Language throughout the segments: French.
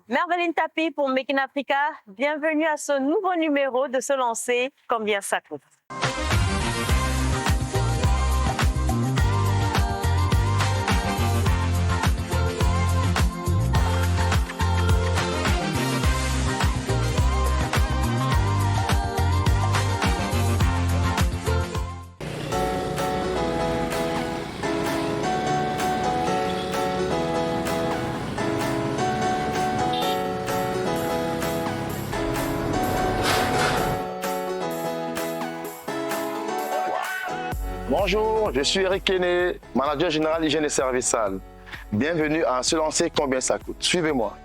Merveline Tapi pour Make in Africa. Bienvenue à ce nouveau numéro de Se lancer, combien ça coûte. Bonjour, je suis Eric Kene, manager général hygiène et services salles. Bienvenue à Se lancer, combien ça coûte. Suivez-moi.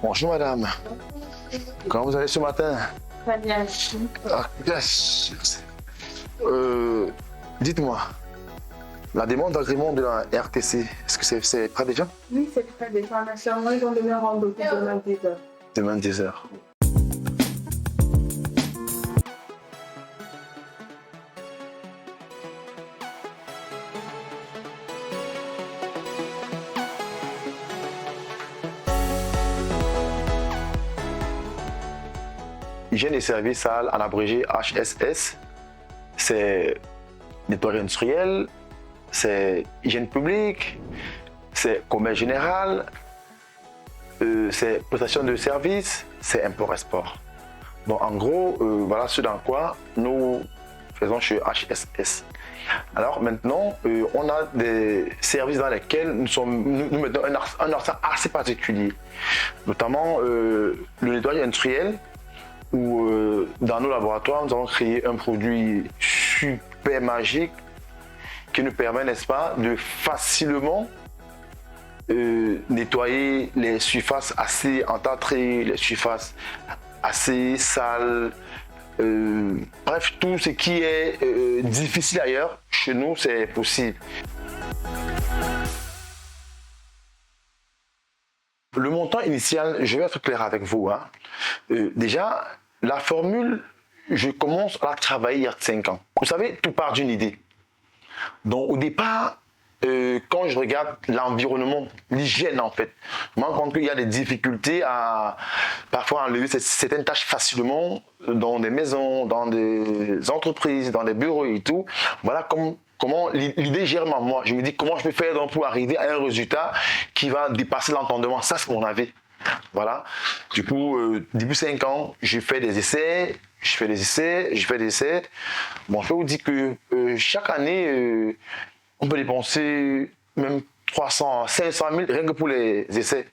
Bonjour madame. Comment vous allez ce matin? Très bien. Dites-moi, la demande d'agrément de la RTC, est-ce que c'est prêt déjà? Oui, c'est prêt déjà. Naturellement, ils ont donné un rendez-vous demain 10h. Demain 10h. Hygiène et services salles, en abrégé HSS, c'est nettoyage industriel, c'est hygiène publique, c'est commerce général, c'est prestation de services, c'est import-export. Donc en gros, voilà ce dans quoi nous faisons chez HSS. Alors maintenant, on a des services dans lesquels nous mettons un accent assez particulier, notamment le nettoyage industriel, où dans nos laboratoires, nous avons créé un produit super magique qui nous permet, n'est-ce pas, de facilement nettoyer les surfaces assez entatrées, les surfaces assez sales. Bref, tout ce qui est difficile ailleurs, chez nous, c'est possible. Le montant initial, je vais être clair avec vous. Hein. Déjà, la formule, je commence à la travailler il y a 5 ans. Vous savez, tout part d'une idée. Donc au départ, quand je regarde l'environnement, l'hygiène en fait, je me rends compte qu'il y a des difficultés à parfois enlever certaines tâches facilement dans des maisons, dans des entreprises, dans des bureaux et tout. Voilà comment l'idée germe en moi. Je me dis comment je peux faire donc pour arriver à un résultat qui va dépasser l'entendement. Ça, c'est mon avis. Voilà. Du coup, début 5 ans, je fais des essais. Bon, je peux vous dire que chaque année, on peut dépenser même 300, 500 000 rien que pour les essais.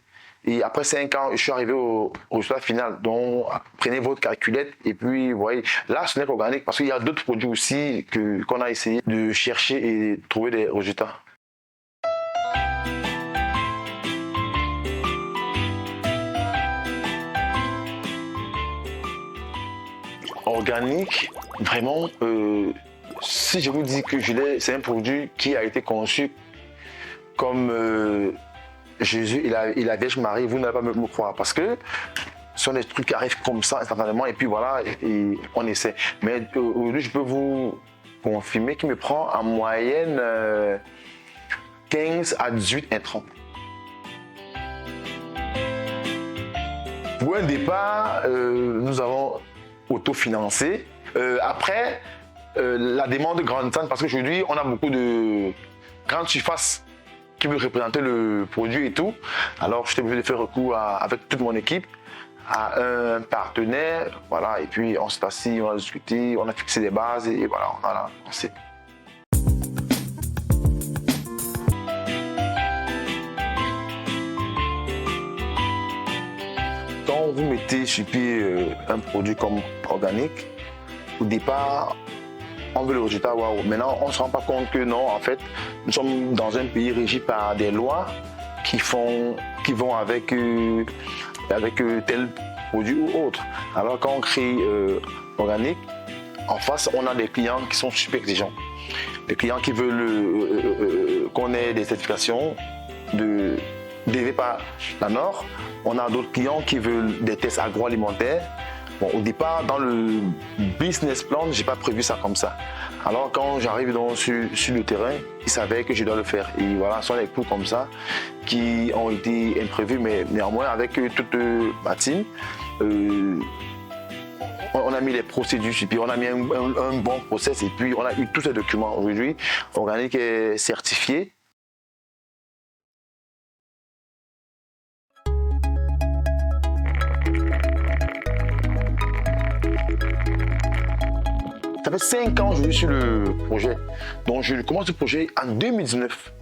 Et après 5 ans, je suis arrivé au résultat final. Donc, prenez votre calculette et puis, vous voyez, là, ce n'est qu'organique parce qu'il y a d'autres produits aussi qu'on a essayé de chercher et de trouver des résultats. Organique, vraiment, si je vous dis que c'est un produit qui a été conçu comme Jésus et la Vierge Marie, vous n'allez pas me croire parce que ce sont des trucs qui arrivent comme ça instantanément et puis voilà, et on essaie. Mais aujourd'hui, je peux vous confirmer qu'il me prend en moyenne 15 à 18 intrants. Pour un départ, nous avons autofinancé. Après, la demande grandissante parce qu'aujourd'hui, on a beaucoup de grandes surfaces qui veulent représenter le produit et tout. Alors, j'étais obligé de faire recours avec toute mon équipe à un partenaire. Voilà, et puis on s'est assis, on a discuté, on a fixé des bases et voilà, on a lancé. Quand vous mettez sur pied un produit comme organique, au départ, on veut le résultat, waouh. Maintenant, on ne se rend pas compte que non, en fait, nous sommes dans un pays régi par des lois qui vont avec tel produit ou autre. Alors, quand on crée organique, en face, on a des clients qui sont super exigeants. Des clients qui veulent qu'on ait des certifications délivrées par la Nord. On a d'autres clients qui veulent des tests agroalimentaires. Bon, au départ, dans le business plan, je n'ai pas prévu ça comme ça. Alors quand j'arrive sur le terrain, ils savaient que je dois le faire. Et voilà, ce sont les coups comme ça qui ont été imprévus, mais néanmoins avec toute ma team, on a mis les procédures, et puis on a mis un bon process, et puis on a eu tous ces documents. Aujourd'hui, Organic est certifié. Ça fait 5 ans que je suis sur le projet. Donc je commence le projet en 2019.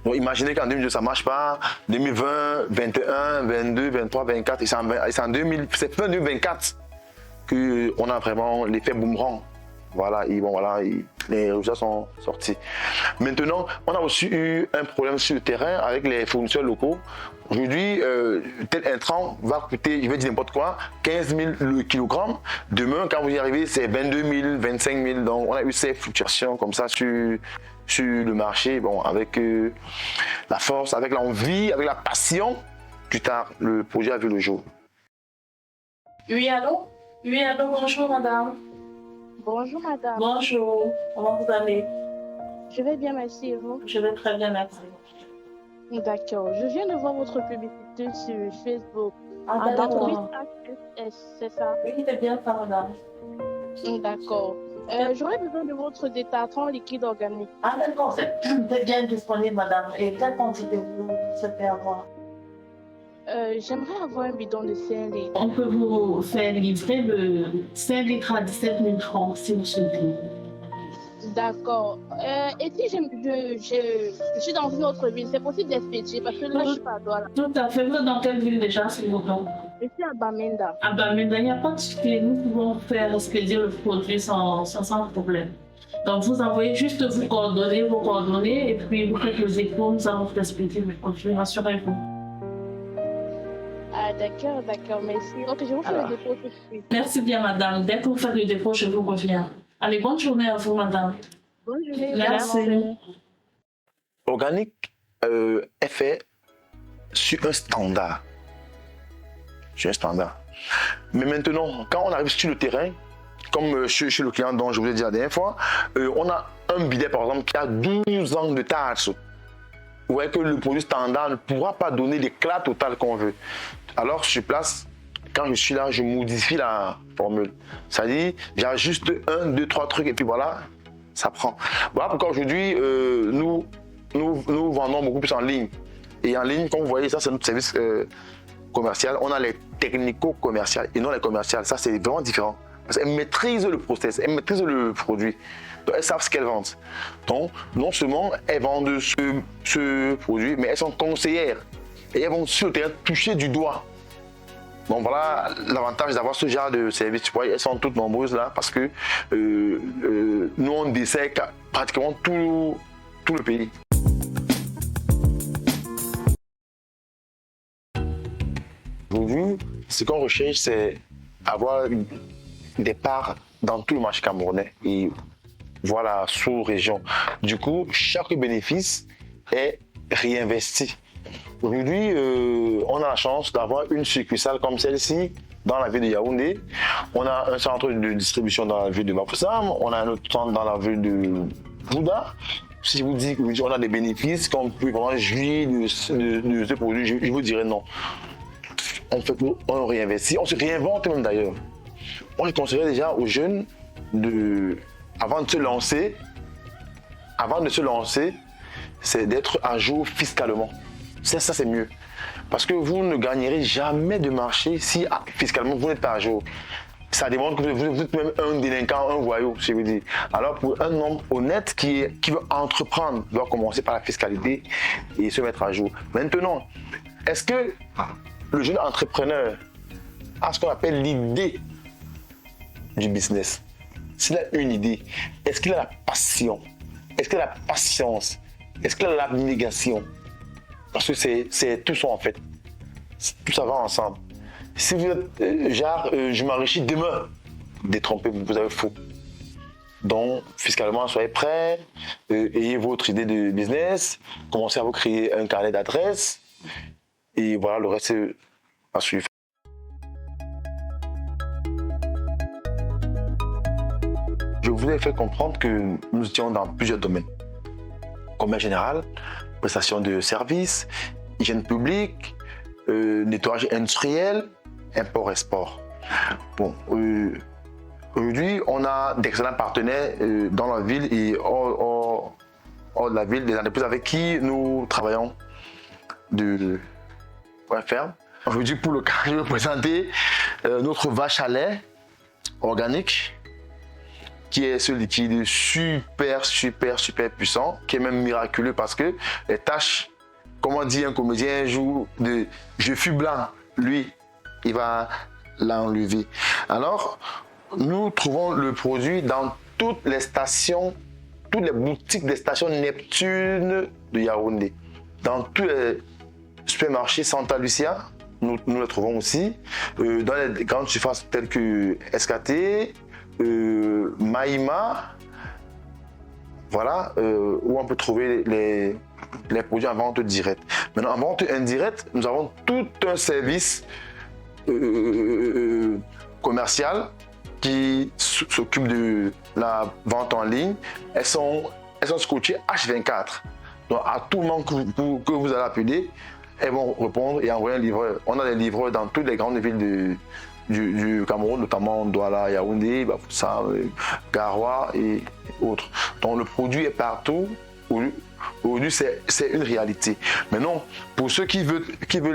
Donc imaginez qu'en 2019 ça ne marche pas. 2020, 2021, 2022, 2023, 2024. Et c'est fin 2024 qu'on a vraiment l'effet boomerang. Voilà, les résultats sont sortis. Maintenant, on a aussi eu un problème sur le terrain avec les fournisseurs locaux. Aujourd'hui, tel intrant va coûter, je vais dire n'importe quoi, 15 000 le kilogramme. Demain, quand vous y arrivez, c'est 22 000, 25 000. Donc, on a eu ces fluctuations comme ça sur le marché. Bon, avec la force, avec l'envie, avec la passion, plus tard, le projet a vu le jour. Oui, allô? Oui, allô, bonjour, madame. Bonjour madame. Bonjour, comment vous allez? Je vais bien, merci et vous? Je vais très bien, merci. D'accord. Je viens de voir votre publicité sur Facebook. Ah, D'entreprise d'accord. HSS, c'est ça? Oui, c'est bien ça, madame. D'accord. J'aurais besoin de votre détartrant liquide organique. Ah, d'accord, c'est bien disponible, madame. Et quelle quantité vous souhaitez avoir? J'aimerais avoir un bidon de 5 litres. On peut vous faire livrer de 5 litres à 17 000 francs, si vous souhaitez. D'accord. Et si je suis dans une autre ville, c'est possible d'expédier parce que là, je suis pas à Douala. Tout à fait. Vous êtes dans quelle ville déjà, s'il vous plaît? Je suis à Bamenda. Ah, bah, mais il n'y a pas de souci. Nous pouvons faire expédier le produit sans problème. Donc, vous envoyez juste vos coordonnées, et puis vous faites le dépôt. Nous allons vous expédier le produit, rassurez-vous. Ah, d'accord, merci. Ok, je vous fais le dépôt tout de suite. Merci bien, madame. Dès que vous faites le dépôt, je vous reviens. Allez, bonne journée à vous, madame. Bonne journée. Merci. Organic est fait sur un standard. Mais maintenant, quand on arrive sur le terrain, comme chez le client dont je vous ai dit la dernière fois, on a un bidet par exemple qui a 12 ans de tâche. Vous voyez que le produit standard ne pourra pas donner l'éclat total qu'on veut. Alors sur place, quand je suis là, je modifie la formule. C'est-à-dire, j'ajuste 1, 2, 3 trucs et puis voilà, ça prend. Voilà pourquoi aujourd'hui, nous vendons beaucoup plus en ligne. Et en ligne, comme vous voyez, ça c'est notre service commercial. On a les technico-commerciales et non les commerciales. Ça c'est vraiment différent. Parce qu'elles maîtrisent le process, elles maîtrisent le produit. Donc, elles savent ce qu'elles vendent. Donc, non seulement elles vendent ce produit, mais elles sont conseillères. Et elles vont sur le terrain toucher du doigt. Donc voilà l'avantage d'avoir ce genre de service. Elles sont toutes nombreuses là parce que nous on dessert pratiquement tout le pays. Aujourd'hui, ce qu'on recherche, c'est avoir des parts dans tout le marché camerounais et voilà, sous-région. Du coup, chaque bénéfice est réinvesti. Aujourd'hui, on a la chance d'avoir une succursale comme celle-ci dans la ville de Yaoundé. On a un centre de distribution dans la ville de Bafoussam. On a un autre centre dans la ville de Bouddha. Si je vous dis qu'on a des bénéfices, qu'on peut vraiment jouir de ce produit, je vous dirais non. On réinvestit, on se réinvente même d'ailleurs. On les conseillerait déjà aux jeunes avant de se lancer, c'est d'être à jour fiscalement. Ça c'est mieux. Parce que vous ne gagnerez jamais de marché si fiscalement vous n'êtes pas à jour. Ça démontre que vous êtes même un délinquant, un voyou, si je veux dire. Alors pour un homme honnête qui veut entreprendre, doit commencer par la fiscalité et se mettre à jour. Maintenant, est-ce que le jeune entrepreneur a ce qu'on appelle l'idée du business? S'il a une idée, est-ce qu'il a la passion? Est-ce qu'il a la patience? Est-ce qu'il a l'abnégation? Parce que c'est tout ça en fait. Tout ça va ensemble. Si vous êtes je m'enrichis demain, détrompez-vous, vous avez faux. Donc, fiscalement, soyez prêts, ayez votre idée de business, commencez à vous créer un carnet d'adresses, et voilà, le reste à suivre. je vous ai fait comprendre que nous étions dans plusieurs domaines. Commerce général, prestation de services, hygiène publique, nettoyage industriel, import-export. Bon, aujourd'hui, on a d'excellents partenaires dans la ville et hors de la ville, des entreprises avec qui nous travaillons de point ferme. Aujourd'hui, pour le cas, je vais vous présenter notre vache à lait organique, qui est ce liquide super puissant, qui est même miraculeux parce que les tâches, comme on dit un comédien un jour, de je suis blanc, lui, il va l'enlever. Alors, nous trouvons le produit dans toutes les stations, toutes les boutiques des stations Neptune de Yaoundé. Dans tous les supermarchés Santa Lucia, nous le trouvons aussi. Dans les grandes surfaces telles que SKT, Maïma, voilà, où on peut trouver les produits en vente directe. Maintenant, en vente indirecte, nous avons tout un service commercial qui s'occupe de la vente en ligne. Elles sont scotchées H24. Donc, à tout moment que vous allez appeler, elles vont répondre et envoyer un livreur. On a des livreurs dans toutes les grandes villes du Cameroun, notamment Douala, Yaoundé, Bafoussam, Garoua et autres. Donc le produit est partout. Aujourd'hui, c'est une réalité. Maintenant, pour ceux qui veulent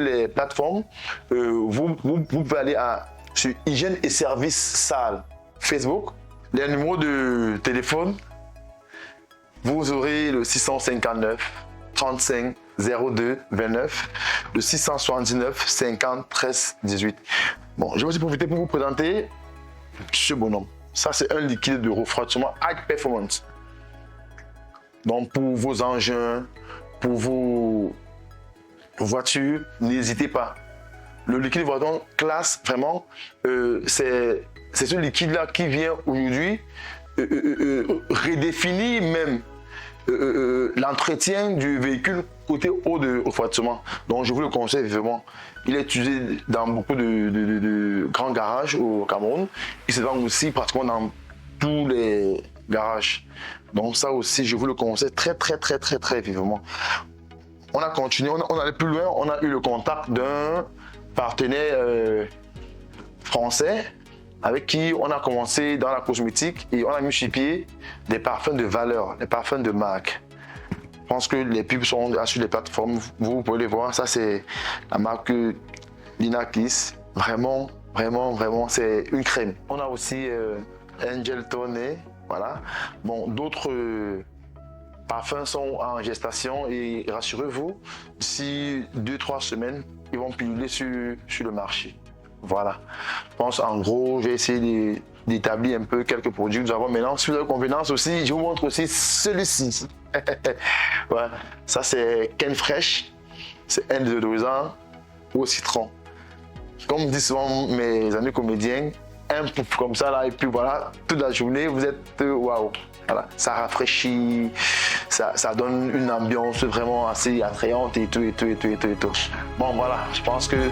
les plateformes, vous pouvez aller sur Hygiène et Services Sales Facebook. Les numéros de téléphone, vous aurez le 659 35 02 29, le 679 50 13 18. Bon, je vais aussi profiter pour vous présenter ce bonhomme. Ça, c'est un liquide de refroidissement High Performance. Donc, pour vos engins, pour vos voitures, n'hésitez pas. Le liquide de refroidissement classe, vraiment, c'est ce liquide-là qui vient aujourd'hui redéfinir même l'entretien du véhicule côté eau de refroidissement. Donc je vous le conseille vivement. Il est utilisé dans beaucoup de grands garages au Cameroun. Il se vend aussi pratiquement dans tous les garages. Donc ça aussi, je vous le conseille très vivement. On a continué, on allait plus loin. On a eu le contact d'un partenaire français avec qui on a commencé dans la cosmétique et on a mis sur pied des parfums de valeur, des parfums de marque. Je pense que les pubs sont sur les plateformes, vous pouvez les voir. Ça, c'est la marque Lina Kiss. Vraiment, c'est une crème. On a aussi Angel Tone, voilà. Bon, d'autres parfums sont en gestation et rassurez-vous, d'ici 2-3 semaines, ils vont pulluler sur le marché. Voilà. Je pense en gros, j'ai essayé d'établir un peu quelques produits que nous avons maintenant. Si vous avez convenance aussi, je vous montre aussi celui-ci. Ouais. Ça, c'est Ken Fresh. C'est un déodorisant au citron. Comme disent souvent mes amis comédiens, un pouf comme ça, là, et puis voilà, toute la journée, vous êtes waouh. Voilà. Ça rafraîchit, ça donne une ambiance vraiment assez attrayante et tout. Bon, voilà, je pense que,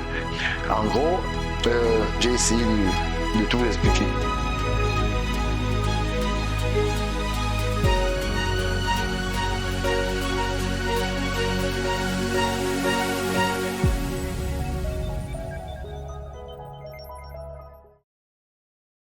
en gros, j'ai essayé de tout vous expliquer.